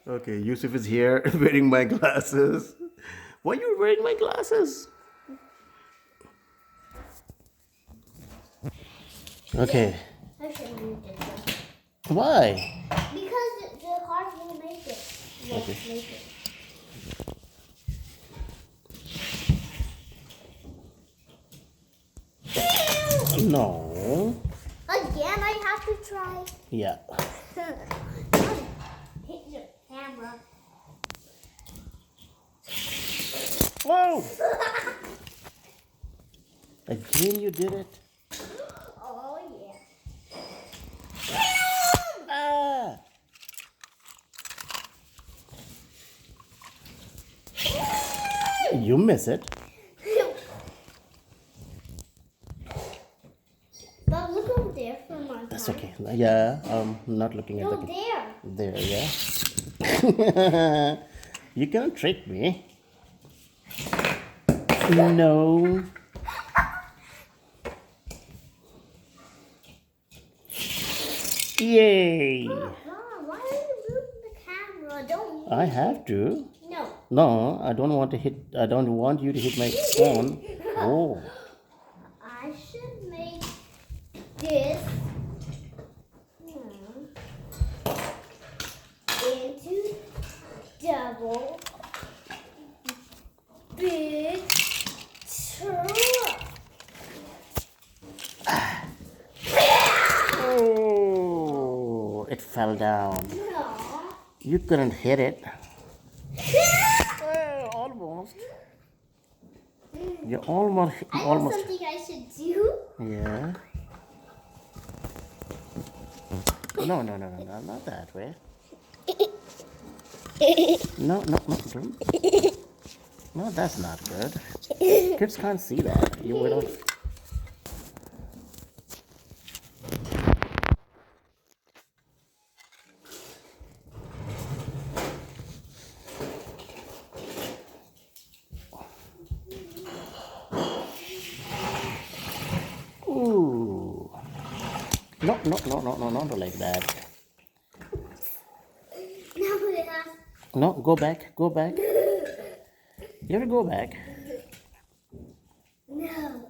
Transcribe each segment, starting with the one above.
Okay, Yusuf is here wearing my glasses. Why are you wearing my glasses? Okay. I should move this one. Why? Because the cars won't make it. Won't Okay. make it. No. Again, I have to try. Yeah. Hit your camera. Whoa! Again, you did it. Oh yeah. Ah! You miss it. But look over there for my That's car. okay. Yeah, I'm not looking at No, the. there. There, yeah. You can't trick me. No. Yay! Mom, why are you moving the camera? Don't move I it. have to. No. No, I don't want to hit. I don't want you to hit my phone. Oh, I should make this into double big truck. oh! It fell down. No. You couldn't hit it. Almost. You almost. I know Almost. something I should do. Yeah. No, no, no, no, no, not that way. No, no, no, don't. No, that's not good. Kids can't see that. You will. Ooh. No, no, no, no, no, not like that. Now we have. No, go back, go back. You have to go back. No.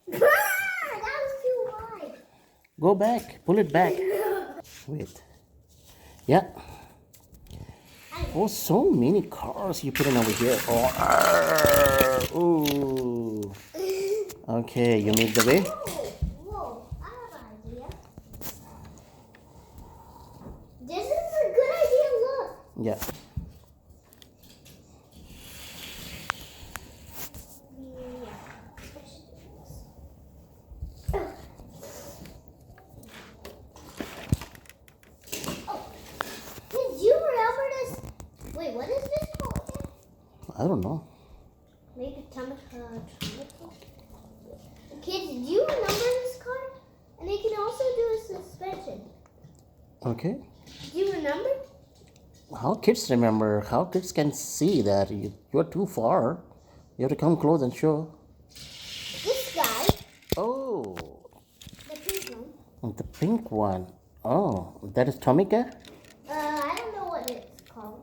That was too wide. Go back. Pull it back. Wait. Yeah. Oh, so many cars you put in over here. Oh, ooh. Okay, you make the way. Whoa, I have an idea. This is a good idea, look. Yeah. Did you remember this? Wait, what is this called again? I don't know. Make a atomic Kids, do you remember this card? And they can also do a suspension. Okay. Do you remember? How kids remember? How kids can see that you're too far? You have to come close and show. This guy, Oh, the pink one. the pink one. Oh, that is Tomica? I don't know what it's called.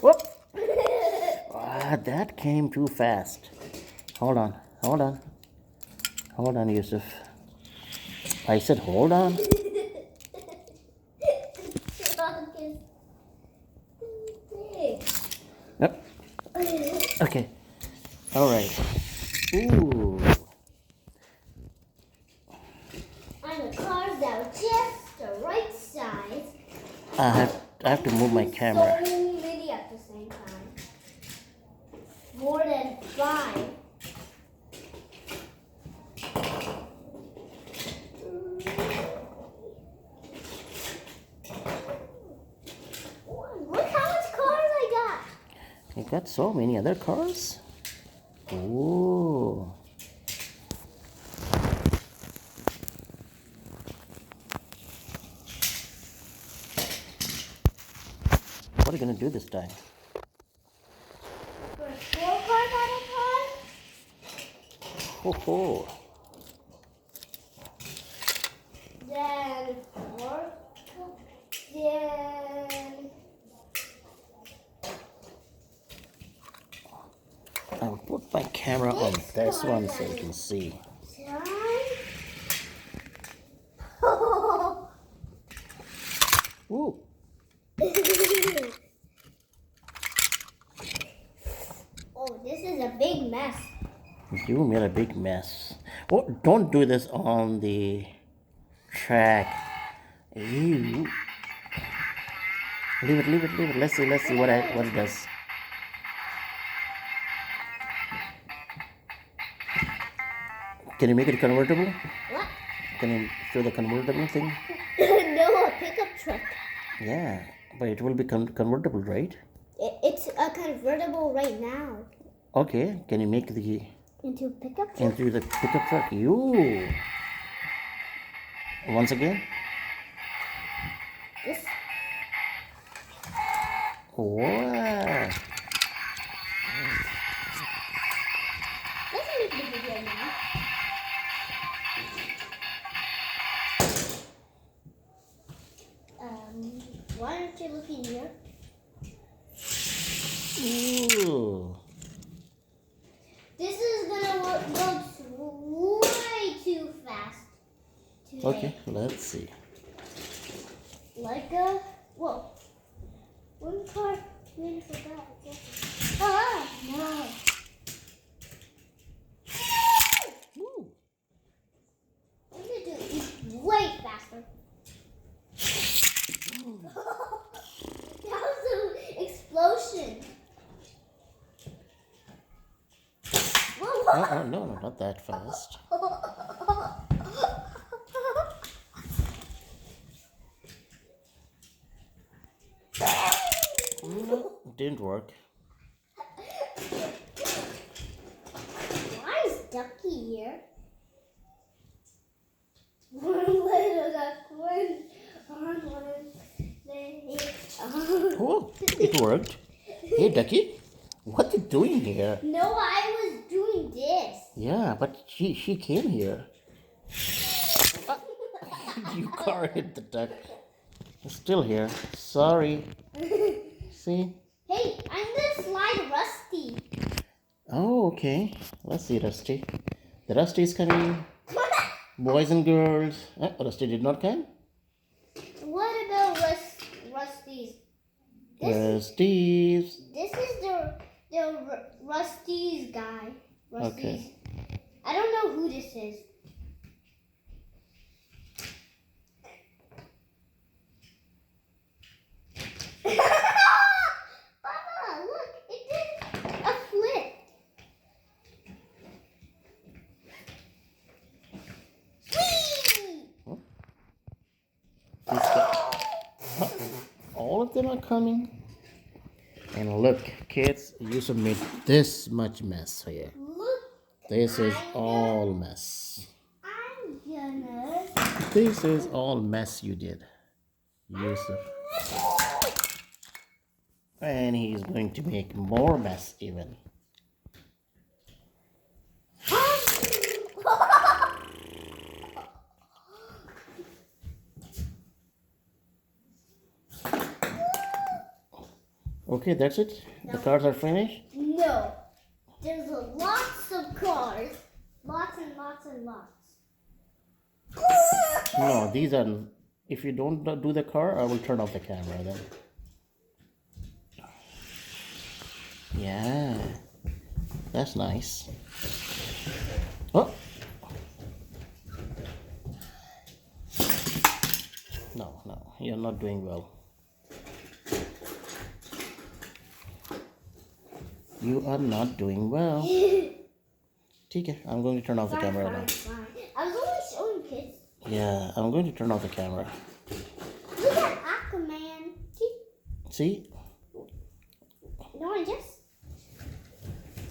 Whoop! Ah, that came too fast. Hold on, hold on. Hold on, Yusuf. I said hold on. Truck is big. Yep. Okay. All right. Ooh. And the cars that are just the right size. I have to move my camera. So many at the same time. More than 5. Look how much cars I got. You got so many other cars? Ooh. What are you gonna do this time? For 4 cars at a time. Ho ho. camera on this one so you can see. Ooh. Oh, this is a big mess. You made a big mess. Oh, don't do this on the track. Ew. Leave it, leave it, leave it. Let's see what it does. Can you make it convertible? What? Can you show the convertible thing? No, a pickup truck. Yeah, but it will be convertible, right? It's a convertible right now. Okay, can you make the Into a pickup truck? into the pickup truck? You. Once again. This. Wow. Let's make the video now. Why aren't you looking here? Ooh. This is gonna go way too fast today. Okay, let's see. Like a whoa. One car really forgot. Ah no. Ooh. I'm gonna do it way faster. That was an explosion. Oh, no, not that fast. No, didn't work. Why is Ducky here? One little duckling on one leg. Oh, it worked. Hey, Ducky, what you doing here? No, I was doing this. Yeah, but she came here. You car hit the duck. It's still here. Sorry. See? Hey, I'm gonna slide Rusty. Oh, okay. Let's see, Rusty. The Rusty is coming. Boys and girls. Rusty did not come. What about Rusty's? Rusty's. This is the Rusty's guy. Rusty's. Okay. I don't know who this is. Papa, look, it did a flip. Whee! All of them are coming. And look, kids, Yousuf made this much mess here. Look, This is all mess. I'm gonna. This is all mess you did, Yousuf. And he's going to make more mess even. Okay, that's it. The cars are finished. No, there's lots of cars. Lots and lots and lots. No, these are. If you don't do the car, I will turn off the camera then. Yeah, that's nice. Oh. No, you're not doing well. You are not doing well. Okay, I'm going to turn off the camera now. Fine. I was only showing kids. Yeah, I'm going to turn off the camera. Look at Aquaman. See? No, I just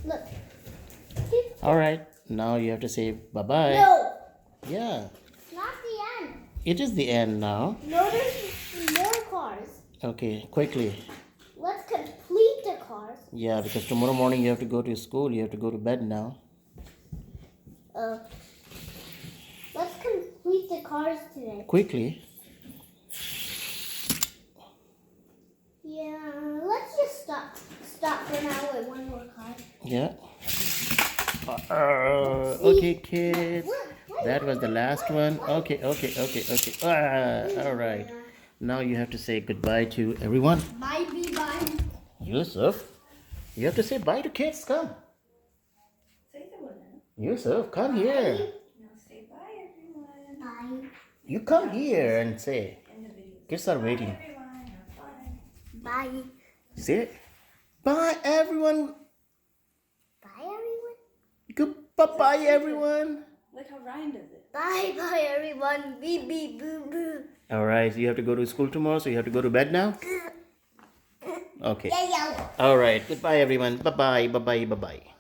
look. All right, now you have to say bye-bye. No, Yeah, not the end. it is the end now. No, there's more cars. Okay, quickly. Let's complete the cars. Yeah, because tomorrow morning you have to go to school. You have to go to bed now. Let's complete the cars today. Quickly. Yeah, let's just stop for now with one more car. Yeah. Okay, kids. That was the last one. Okay. All right. Now you have to say goodbye to everyone. Bye, bye. Yusuf, you have to say bye to kids. Come. Yusuf, come here. Now say bye, everyone. Bye. You come here and say. In the video. Kids are waiting. Everyone, have fun. Bye. Say bye, everyone. Bye, everyone. Goodbye, everyone. Look how Ryan does it. Bye, bye, everyone. Beep, beep, boo, boo. All right. So you have to go to school tomorrow. So you have to go to bed now. Okay. Yeah. All right. Goodbye, everyone. Bye bye. Bye bye. Bye bye.